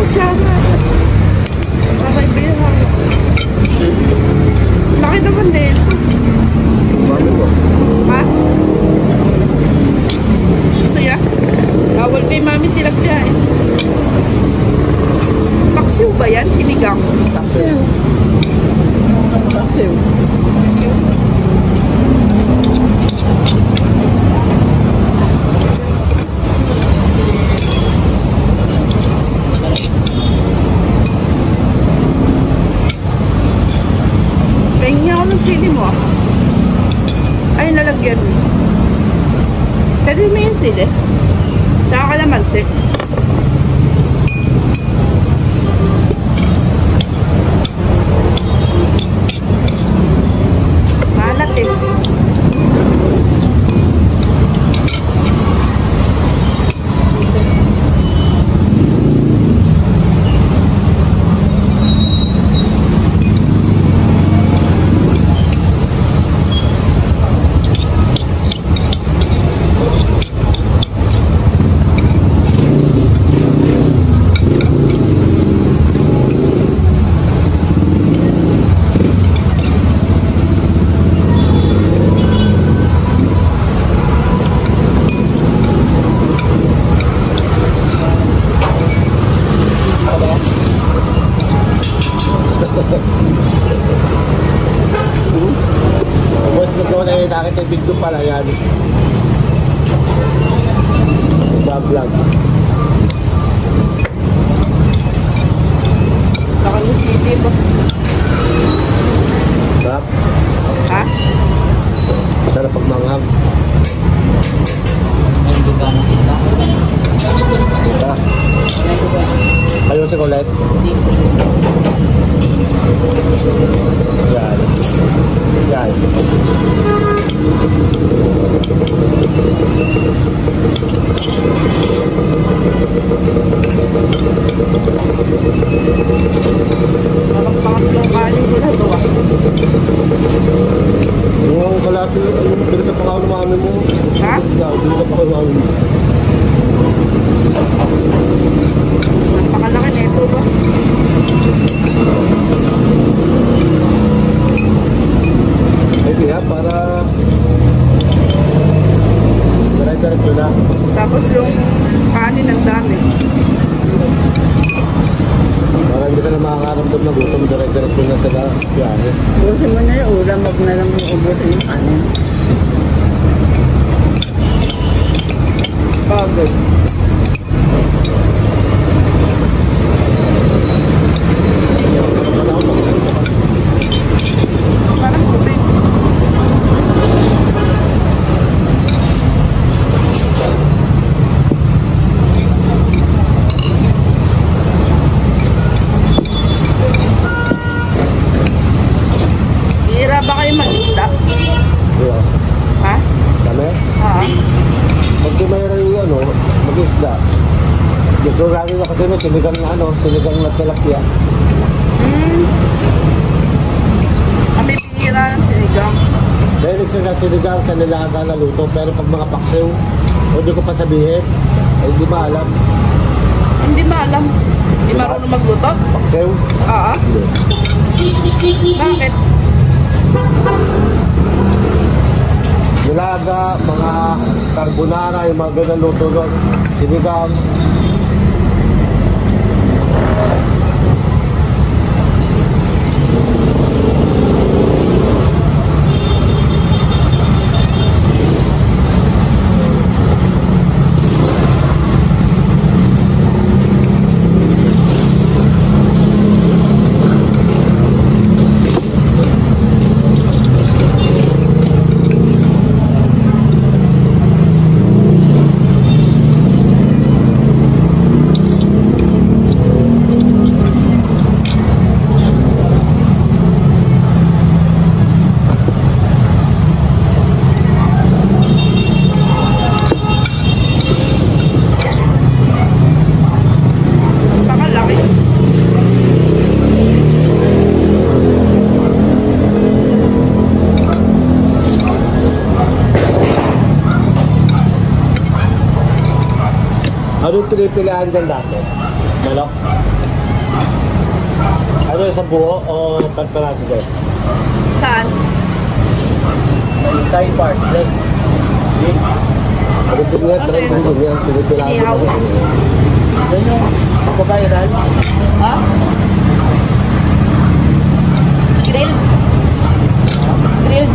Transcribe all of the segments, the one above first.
kutsara. Aray, bihang. Laki naman din. Ha? Suya? Bawal kay mami tilapia eh. Paksiw ba yan? Sinigang? Paksiw. Paksiw. Paksiw. Pahingi ako ng sili mo. Ay, nalagyan mo. Pwede mo yung sili. Tsaka kalamansi. Malat eh. Nakita yung video pala yan. Vlog. Baka yung sili mo. Sarap. Ha? Sarap pagmanghang. Kita. Kayo si Colette? Yan. Yan. Parang pangatlong kanin ko na ito ah. Yung kalapit, yung pinagkapakaw ng mami mo. Ha? Pinagkapakaw ng mami mo. Napakalaki na ito ba? Ay kaya para diretso na. Tapos yung kanin ang dami. Para hindi ka na makakaramdam na gutom, diretso na sila biyahe. Ubusin mo na yung ulam, wag na lang ubusin yung kanin. Pagod. Parang tubig. Hira ba kayo mag-isda? Diba? Ha? Kami? Ha? Pag si Mayra yung mag-isda. Gusto lagi na kasi may sinigang na sinigang na tilapia. Kami pihira ng sinigang. Dahil sa sinigang sa nilaga na luto, pero pag mga paksiw, hindi ko pa sabihin, ay hindi ba alam. Hindi maalam. Hindi marunong magluto? Paksiw? Oo. Hindi. Bakit? Nilaga, mga carbonara, yung mga ganang luto doon. Sinigang. Anong pinipilihan dyan dati? Manok? Ano yung sa buo o panparado guys? Saan? Thai part, like. Pagdating nga, try mo din yan. Pinipilado Inihaw. mo din. Yan yung kabayaran. Ha? Grill. Grill.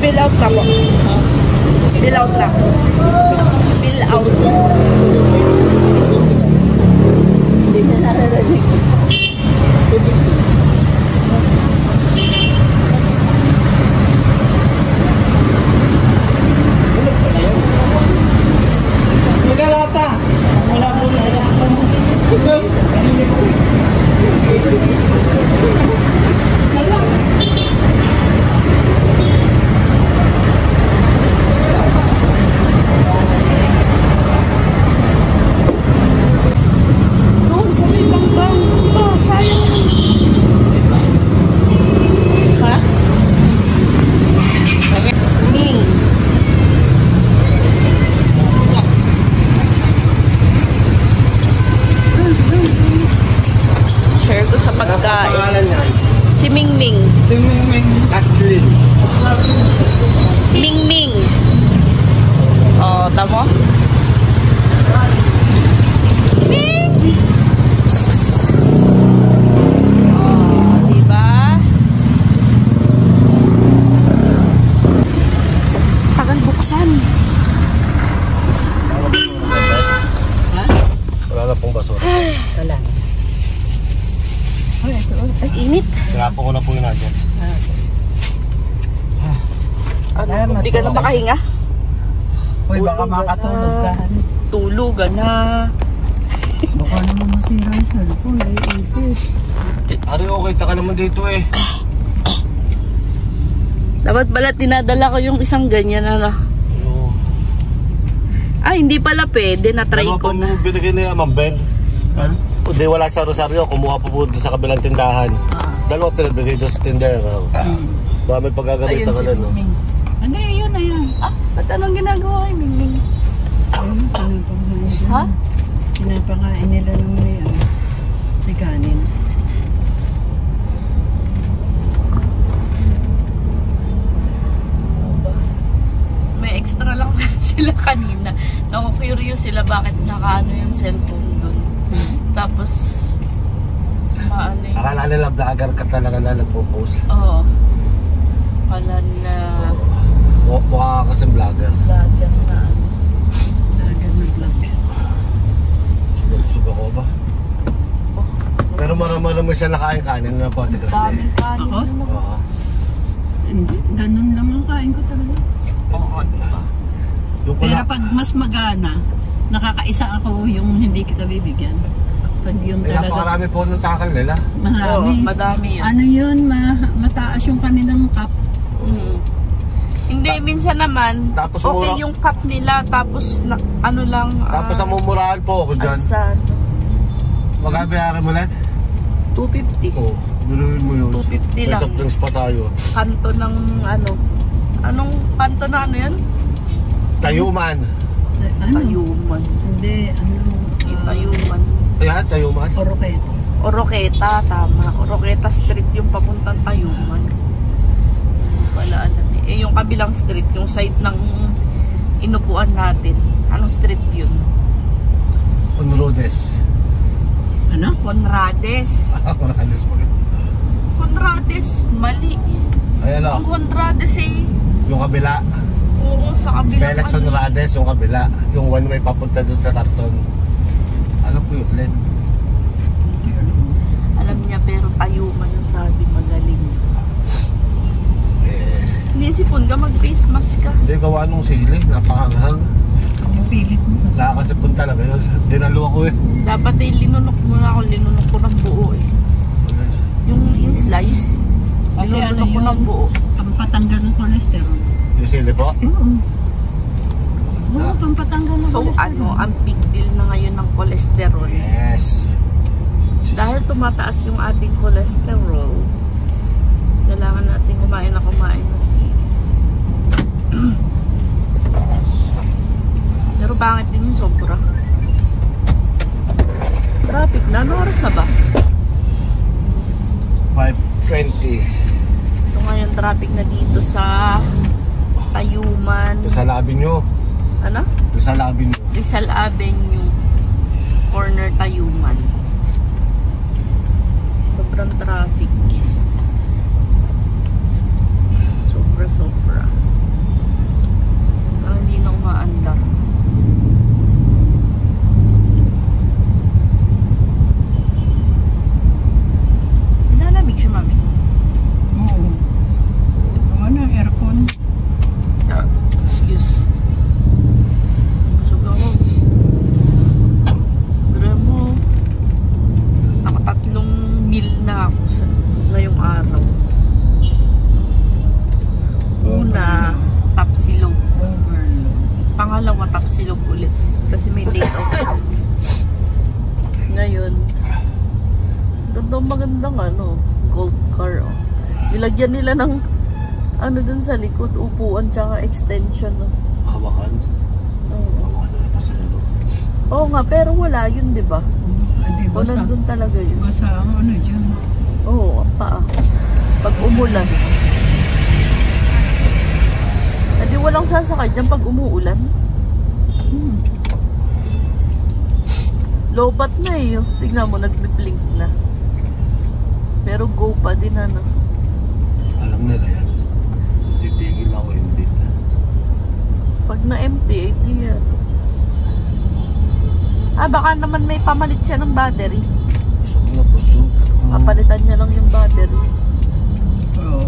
Bill out na po. Bill out na. Bill out. Hindi na nararanig. Magalata! Wala po na. Si Mingming. Si Mingming Kathleen. Mingming. Oh, tamo? Ming! Oh, diba? Tagal buksan. Wala na pong basura. Salamat. Ay, init. Sinapo ko na po yun natin. Hindi ka na makahinga? Uy, baka makatulog ka. Tulugan na. Baka naman masira yung cellphone. Ay, ipis. Ari, okay, taka naman dito eh. Dapat pala tinadala ko yung isang ganyan na. Ay, hindi pala pwede. Na-try ko na. Dalawa pa binigay niya, Ma'am Ben. Hindi, wala sa Rosario. Kumuha po po sa kabilang tindahan. Dalawa pinabigay doon sa tindera. Baka may paggagamitan ka na, no? Ano yun, ayun? Ah, ba't anong ginagawa kay Mingming? Ha? Pinapakain nila naman yan. Siganin. May extra lang sila kanina. Naku-curious sila bakit nakaano yung cellphone doon. Tapos, maano yung... Akala nila vlogger ka talaga na nagpo-post. Oo. Kala na... Mukha ka kasing vlogger. Vlogger na. Lagan na vlog. Suga ko ba? Pero marami siya nakain kanin na po. Daming kanin. Ako? Oo. Hindi, ganun lang ang kain ko talaga. Oo, diba? Yung Pero kula, pag mas magana, nakakaisa ako yung hindi kita bibigyan. Pag yung talaga, napakarami po ng takal nila. Oo, marami. madami yun. Ano yun, mataas yung kanilang cup. Hindi, minsan naman, Tapos okay mura- yung cup nila, tapos na, ano lang... Tapos ang mumurahan po ako dyan. Sa Magkabiyaran mo lahat? 250. Oo. Biluhin mo yun. 250 May lang. soft drinks pa tayo. Kanto ng ano? Anong kanto na ano yan? Tayuman. Ano? Tayuman. Hindi, ano? Tayuman. Ayan, Tayuman. Oroqueta. Oroqueta, tama. Oroqueta Street yung papuntang Tayuman. Wala alam eh. Eh, yung kabilang street, yung side ng inupuan natin. Anong street yun? Conrodes. Ano? Conrades. Conrodes po. Conrades, mali. Ayan o. Ang Conrades eh. Yung kabila. Oo, sa kabilang Felix Conrades, yung kabila. Yung one way papunta dun sa karton. Alam ko yung Len. Alam niya, pero Tayuman yung sabi magaling. Nisipon ka, mag-face mask ka. Hindi gawa nung sili. Napakanghang. Yung pilit mo. Nakakasipon talaga yun. Dinalo ako eh. Dapat eh, linunok mo na ako. Linunok ko ng buo eh. Yung in-slice. Kasi ano Linunok ko yun? ng buo. Pampatanggal ng cholesterol. Yung sili po? Oo. Oo, pampatanggal ng So cholesterol. ano, ang big deal na ngayon ng cholesterol. Yes. Dahil tumataas yung ating cholesterol, kailangan natin kumain na sili. Pero pangit din yung sobra. Traffic na. Ano oras na ba? 5:20. Ito ngayon traffic na dito sa Tayuman. Sa labi nyo. Ano? Sa labi nyo. Rizal Avenue. Corner Tayuman. Sobrang traffic. Sobra. Parang hindi na umaandar. Nilalamig siya, mami. Oo. Ano, aircon. Excuse. Busog ako. Pero mo, nakatatlong meal na ako sa ngayong araw. Una, tapsilog. Overload. Pangalawa, tapsilog ulit. Kasi may date off. Ngayon, magandang ano, gold car. Oh. Nilagyan nila ng ano dun sa likod, upuan tsaka extension. Oh. Hawakan. Oo. Hawakan na pa sila. Oo nga, pero wala yun, di ba? Hindi, O basa. nandun talaga yun. Basa ang ano dyan. Oo, ang paa. Pag umulan. Hindi walang sasakay dyan pag umuulan. Lobat na eh. Tingnan mo, nagbi-blink na. Pero go pa din ano. Alam nila yan. Titigil ako hindi. Pag na-empty, eh, yan. Ah, baka naman may pamalit siya ng battery. Busog na busog. Ah, Papalitan niya lang yung battery. Oo.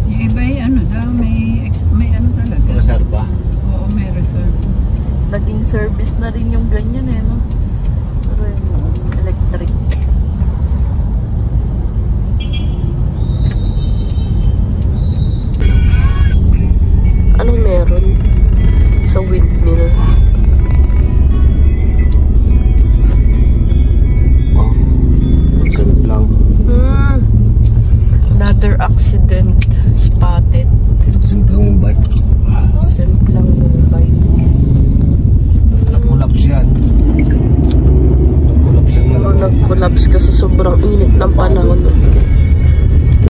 Yung iba ay ano daw, may ano talaga. Reserva. Oo, may reserve. Naging service na rin yung ganyan eh, no? Pero yung electric.